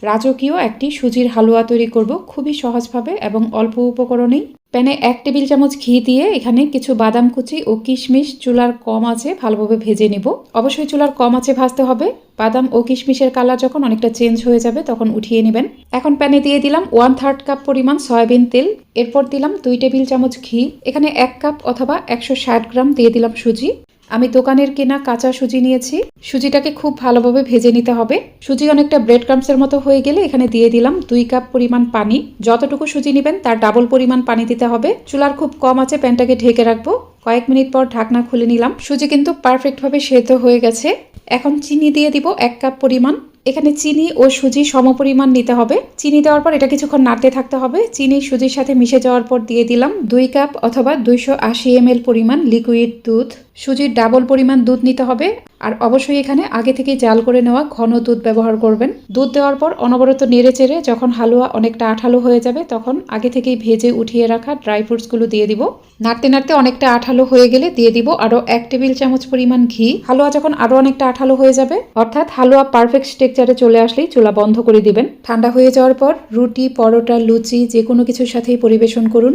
রাজকীয় একটি সুজির হালুয়া তৈরি করব খুবই সহজভাবে এবং অল্প উপকরণেই। প্যানে 1 টেবিল চামচ ঘি দিয়ে এখানে কিছু বাদাম কুচি ও কিশমিশ চুলার কম আঁচে ভালোভাবে ভেজে নিব। অবশ্যই চুলার কম আঁচে ভাজতে হবে। বাদাম ও কিশমিশের কালার যখন অনেকটা চেঞ্জ হয়ে যাবে তখন উঠিয়ে নেবেন। এখন প্যানে দিয়ে দিলাম 1/3 কাপ পরিমাণ সয়াবিন তেল। এরপর দিলাম 2 টেবিল চামচ ঘি। এখানে 1 কাপ অথবা 160 গ্রাম দিয়ে দিলাম সুজি। আমি দোকানের কেনা কাঁচা সুজি নিয়েছি। সুজিটাকে খুব ভালোভাবে ভেজে নিতে হবে। সুজি অনেকটা ব্রেড ক্রামসের মতো হয়ে গেলে এখানে দিয়ে দিলাম 2 কাপ পরিমাণ পানি। যতটুকু সুজি নেবেন তার ডাবল পরিমাণ পানি দিতে হবে। চুলার খুব কম আঁচে প্যানটাকে ঢেকে রাখবো। কয়েক মিনিট পর ঢাকনা খুলে নিলাম। সুজি কিন্তু পারফেক্টভাবে সেদ্ধ হয়ে গেছে। এখন চিনি দিয়ে দিব 1 কাপ পরিমাণ। এখানে চিনি ও সুজি সমপরিমাণ নিতে হবে। চিনি দেওয়ার পর এটা কিছুক্ষণ নাড়তে থাকতে হবে। চিনি সুজির সাথে মিশে যাওয়ার পর দিয়ে দিলাম 2 কাপ অথবা 280 ml পরিমাণ লিকুইড দুধ। সুজির ডাবল পরিমাণ দুধ নিতে হবে। আর অবশ্যই এখানে আগে থেকে জাল করে নেওয়া ঘন দুধ ব্যবহার করবেন। দুধ দেওয়ার পর অনবরত নেড়ে চেড়ে যখন হালুয়া অনেকটা আঠালো হয়ে যাবে তখন আগে থেকেই ভেজে উঠিয়ে রাখা ড্রাই ফ্রুটসগুলো দিয়ে দিব। নাড়তে নাড়তে অনেকটা আঠালো হয়ে গেলে দিয়ে দিব আরও 1 টেবিল চামচ পরিমাণ ঘি। হালুয়া যখন আরও অনেকটা আঠালো হয়ে যাবে অর্থাৎ হালুয়া পারফেক্ট টেক্সচারে চলে আসলেই চুলা বন্ধ করে দিবেন। ঠান্ডা হয়ে যাওয়ার পর রুটি, পরোটা, লুচি যে কোনো কিছুর সাথেই পরিবেশন করুন।